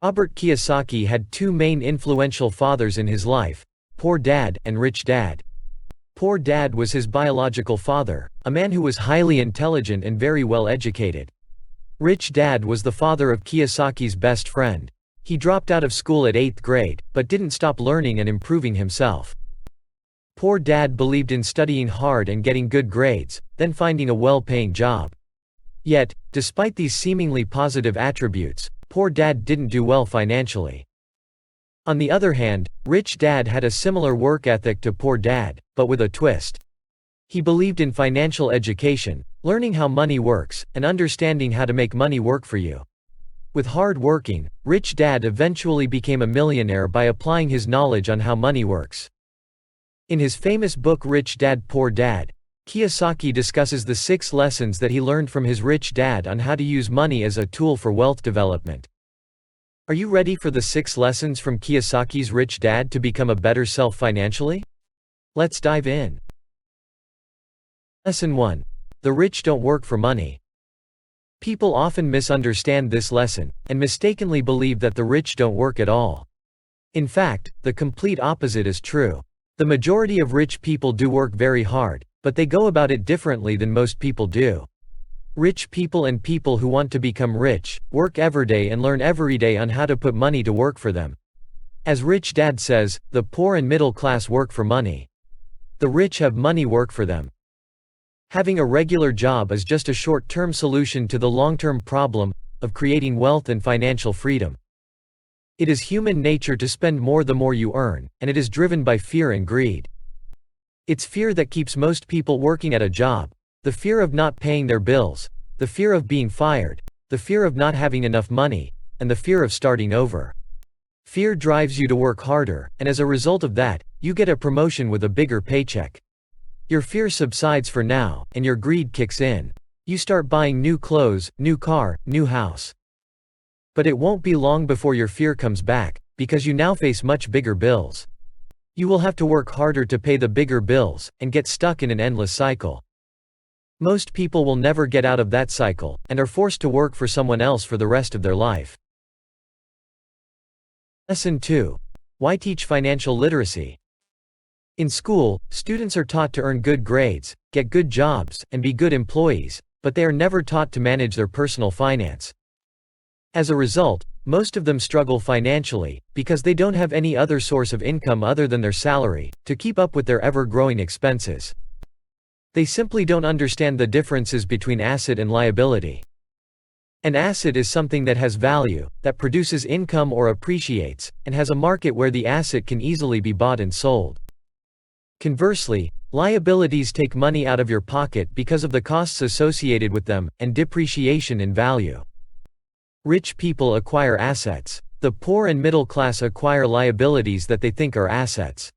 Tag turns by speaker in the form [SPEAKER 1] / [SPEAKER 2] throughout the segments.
[SPEAKER 1] Robert Kiyosaki had two main influential fathers in his life: Poor Dad and Rich Dad. Poor Dad was his biological father, a man who was highly intelligent and very well educated. Rich Dad was the father of Kiyosaki's best friend. He dropped out of school at 8th grade, but didn't stop learning and improving himself. Poor Dad believed in studying hard and getting good grades, then finding a well-paying job. Yet, despite these seemingly positive attributes, Poor Dad didn't do well financially. On the other hand, Rich Dad had a similar work ethic to Poor Dad, but with a twist. He believed in financial education, learning how money works, and understanding how to make money work for you. With hard working, Rich Dad eventually became a millionaire by applying his knowledge on how money works. In his famous book Rich Dad, Poor Dad, Kiyosaki discusses the 6 lessons that he learned from his rich dad on how to use money as a tool for wealth development. Are you ready for the 6 lessons from Kiyosaki's rich dad to become a better self financially? Let's dive in. Lesson 1. The rich don't work for money. People often misunderstand this lesson, and mistakenly believe that the rich don't work at all. In fact, the complete opposite is true. The majority of rich people do work very hard, but they go about it differently than most people do. Rich people and people who want to become rich, work every day and learn every day on how to put money to work for them. As Rich Dad says, the poor and middle class work for money. The rich have money work for them. Having a regular job is just a short-term solution to the long-term problem of creating wealth and financial freedom. It is human nature to spend more the more you earn, and it is driven by fear and greed. It's fear that keeps most people working at a job. The fear of not paying their bills, the fear of being fired, the fear of not having enough money, and the fear of starting over. Fear drives you to work harder, and as a result of that, you get a promotion with a bigger paycheck. Your fear subsides for now, and your greed kicks in. You start buying new clothes, new car, new house. But it won't be long before your fear comes back, because you now face much bigger bills. You will have to work harder to pay the bigger bills, and get stuck in an endless cycle. Most people will never get out of that cycle, and are forced to work for someone else for the rest of their life. Lesson 2. Why teach financial literacy? In school, students are taught to earn good grades, get good jobs, and be good employees, but they are never taught to manage their personal finance. As a result, most of them struggle financially, because they don't have any other source of income other than their salary, to keep up with their ever-growing expenses. They simply don't understand the differences between asset and liability. An asset is something that has value, that produces income or appreciates, and has a market where the asset can easily be bought and sold. Conversely, liabilities take money out of your pocket because of the costs associated with them, and depreciation in value. Rich people acquire assets. The poor and middle class acquire liabilities that they think are assets.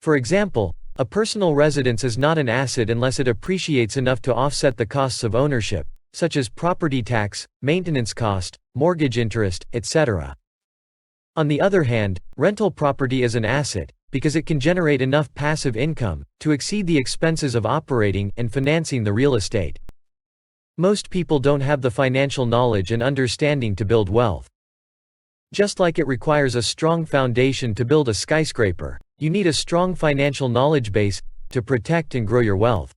[SPEAKER 1] For example, a personal residence is not an asset unless it appreciates enough to offset the costs of ownership, such as property tax, maintenance cost, mortgage interest, etc. On the other hand, rental property is an asset, because it can generate enough passive income to exceed the expenses of operating and financing the real estate. Most people don't have the financial knowledge and understanding to build wealth. Just like it requires a strong foundation to build a skyscraper, you need a strong financial knowledge base to protect and grow your wealth.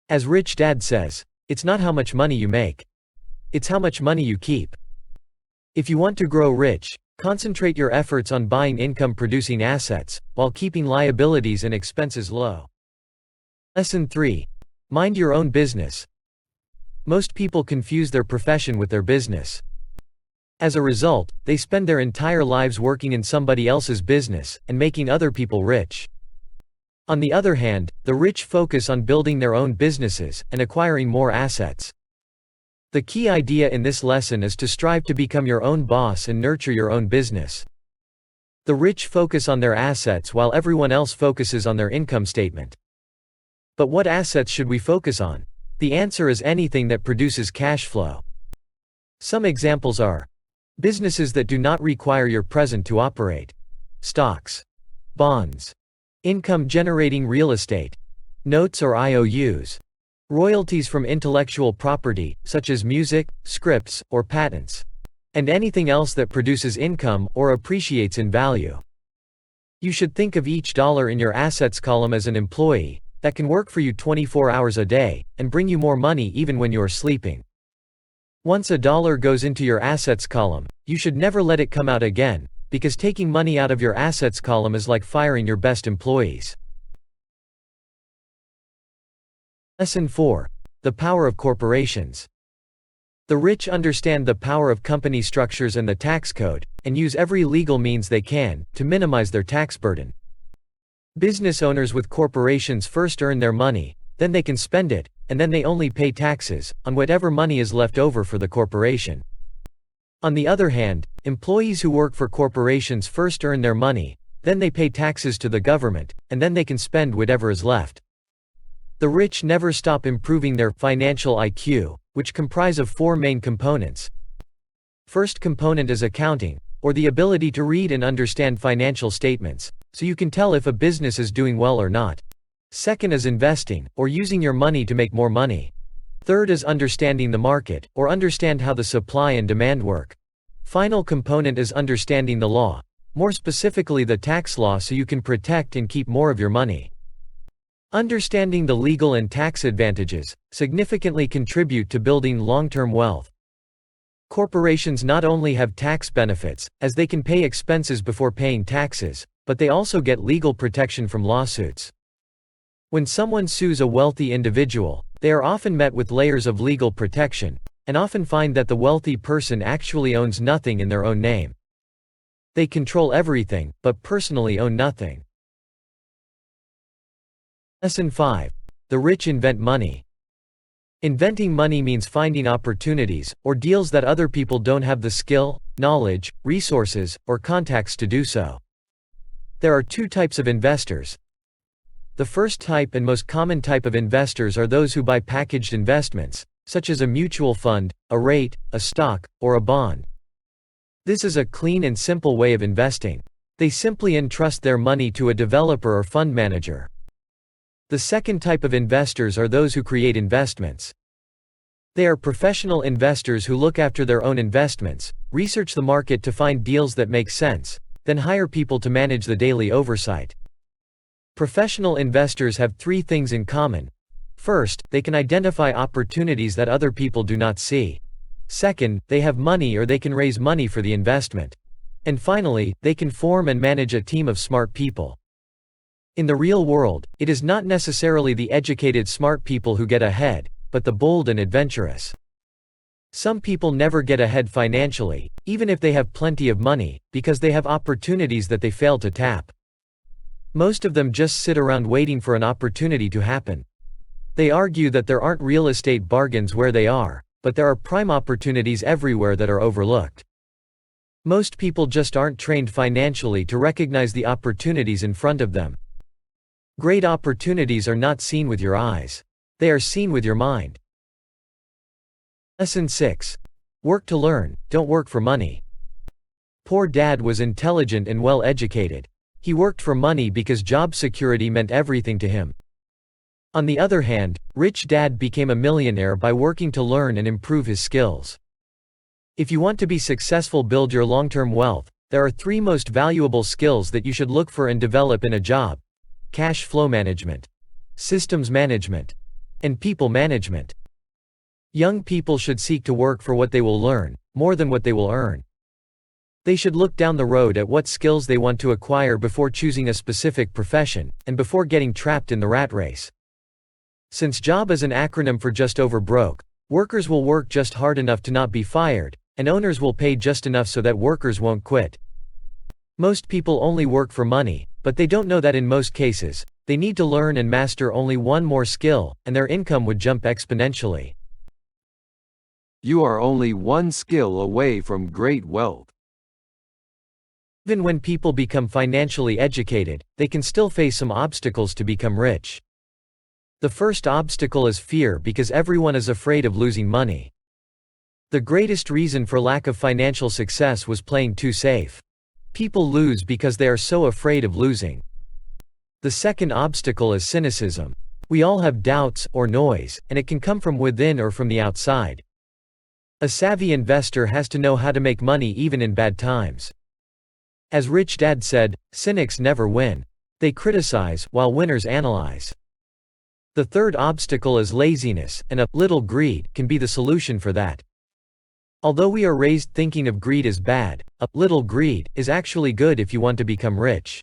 [SPEAKER 1] As Rich Dad says, it's not how much money you make. It's how much money you keep. If you want to grow rich, concentrate your efforts on buying income-producing assets, while keeping liabilities and expenses low. Lesson 3. Mind your own business. Most people confuse their profession with their business. As a result, they spend their entire lives working in somebody else's business, and making other people rich. On the other hand, the rich focus on building their own businesses, and acquiring more assets. The key idea in this lesson is to strive to become your own boss and nurture your own business. The rich focus on their assets while everyone else focuses on their income statement. But what assets should we focus on? The answer is anything that produces cash flow. Some examples are businesses that do not require your present to operate, stocks, bonds, income-generating real estate, notes or IOUs, royalties from intellectual property, such as music, scripts, or patents, and anything else that produces income or appreciates in value. You should think of each dollar in your assets column as an employee that can work for you 24 hours a day and bring you more money even when you are sleeping. Once a dollar goes into your assets column, you should never let it come out again, because taking money out of your assets column is like firing your best employees. Lesson 4. The power of corporations. The rich understand the power of company structures and the tax code, and use every legal means they can to minimize their tax burden. Business owners with corporations first earn their money, then they can spend it, and then they only pay taxes on whatever money is left over for the corporation. On the other hand, employees who work for corporations first earn their money, then they pay taxes to the government, and then they can spend whatever is left. The rich never stop improving their financial IQ, which comprise of 4 main components. First component is accounting, or the ability to read and understand financial statements, so you can tell if a business is doing well or not. Second is investing, or using your money to make more money. Third is understanding the market, or understand how the supply and demand work. Final component is understanding the law, more specifically the tax law, so you can protect and keep more of your money. Understanding the legal and tax advantages significantly contribute to building long-term wealth. Corporations not only have tax benefits, as they can pay expenses before paying taxes, but they also get legal protection from lawsuits. When someone sues a wealthy individual, they are often met with layers of legal protection, and often find that the wealthy person actually owns nothing in their own name. They control everything, but personally own nothing. Lesson 5. The rich invent money. Inventing money means finding opportunities or deals that other people don't have the skill, knowledge, resources, or contacts to do so. There are 2 types of investors. The first type and most common type of investors are those who buy packaged investments, such as a mutual fund, a REIT, a stock, or a bond. This is a clean and simple way of investing. They simply entrust their money to a developer or fund manager. The second type of investors are those who create investments. They are professional investors who look after their own investments, research the market to find deals that make sense, then hire people to manage the daily oversight. Professional investors have 3 things in common. First, they can identify opportunities that other people do not see. Second, they have money or they can raise money for the investment. And finally, they can form and manage a team of smart people. In the real world, it is not necessarily the educated smart people who get ahead, but the bold and adventurous. Some people never get ahead financially, even if they have plenty of money, because they have opportunities that they fail to tap. Most of them just sit around waiting for an opportunity to happen. They argue that there aren't real estate bargains where they are, but there are prime opportunities everywhere that are overlooked. Most people just aren't trained financially to recognize the opportunities in front of them. Great opportunities are not seen with your eyes. They are seen with your mind. Lesson 6. Work to learn, don't work for money. Poor Dad was intelligent and well educated. He worked for money because job security meant everything to him. On the other hand, Rich Dad became a millionaire by working to learn and improve his skills. If you want to be successful, build your long-term wealth, there are 3 most valuable skills that you should look for and develop in a job: cash flow management, systems management, and people management. Young people should seek to work for what they will learn, more than what they will earn. They should look down the road at what skills they want to acquire before choosing a specific profession, and before getting trapped in the rat race. Since JOB is an acronym for just over broke, workers will work just hard enough to not be fired, and owners will pay just enough so that workers won't quit. Most people only work for money, but they don't know that in most cases, they need to learn and master only one more skill, and their income would jump exponentially.
[SPEAKER 2] You are only one skill away from great wealth.
[SPEAKER 1] Even when people become financially educated, they can still face some obstacles to become rich. The first obstacle is fear, because everyone is afraid of losing money. The greatest reason for lack of financial success was playing too safe. People lose because they are so afraid of losing. The second obstacle is cynicism. We all have doubts or noise, and it can come from within or from the outside. A savvy investor has to know how to make money even in bad times. As Rich Dad said, cynics never win. They criticize, while winners analyze. The third obstacle is laziness, and a little greed can be the solution for that. Although we are raised thinking of greed as bad, a little greed is actually good if you want to become rich.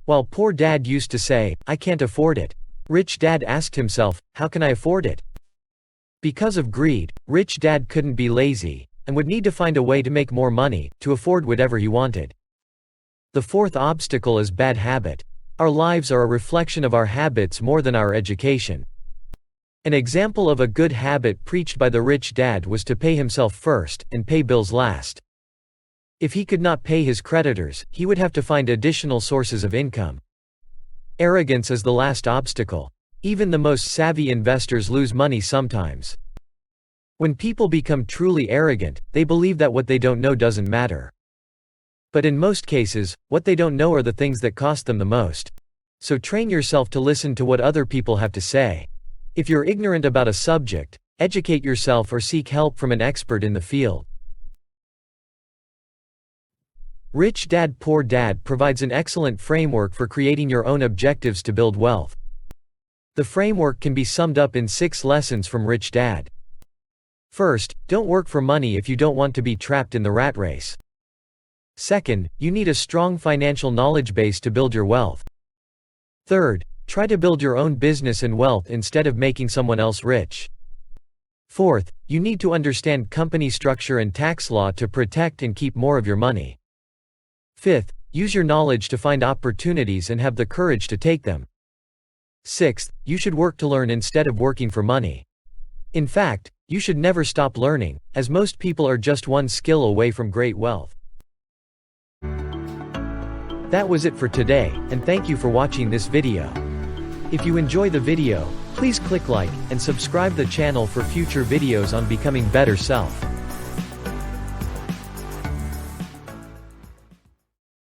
[SPEAKER 1] While poor dad used to say, "I can't afford it," Rich Dad asked himself, "How can I afford it?" Because of greed, Rich Dad couldn't be lazy, and would need to find a way to make more money, to afford whatever he wanted. The fourth obstacle is bad habit. Our lives are a reflection of our habits more than our education. An example of a good habit preached by the rich dad was to pay himself first, and pay bills last. If he could not pay his creditors, he would have to find additional sources of income. Arrogance is the last obstacle. Even the most savvy investors lose money sometimes. When people become truly arrogant, they believe that what they don't know doesn't matter. But in most cases, what they don't know are the things that cost them the most. So train yourself to listen to what other people have to say. If you're ignorant about a subject, educate yourself or seek help from an expert in the field. Rich Dad Poor Dad provides an excellent framework for creating your own objectives to build wealth. The framework can be summed up in 6 lessons from Rich Dad. First, don't work for money if you don't want to be trapped in the rat race. Second, you need a strong financial knowledge base to build your wealth. Third, try to build your own business and wealth instead of making someone else rich. Fourth, you need to understand company structure and tax law to protect and keep more of your money. Fifth, use your knowledge to find opportunities and have the courage to take them. Sixth, you should work to learn instead of working for money. In fact, you should never stop learning, as most people are just one skill away from great wealth. That was it for today, and thank you for watching this video. If you enjoy the video, please click like, and subscribe the channel for future videos on becoming better self.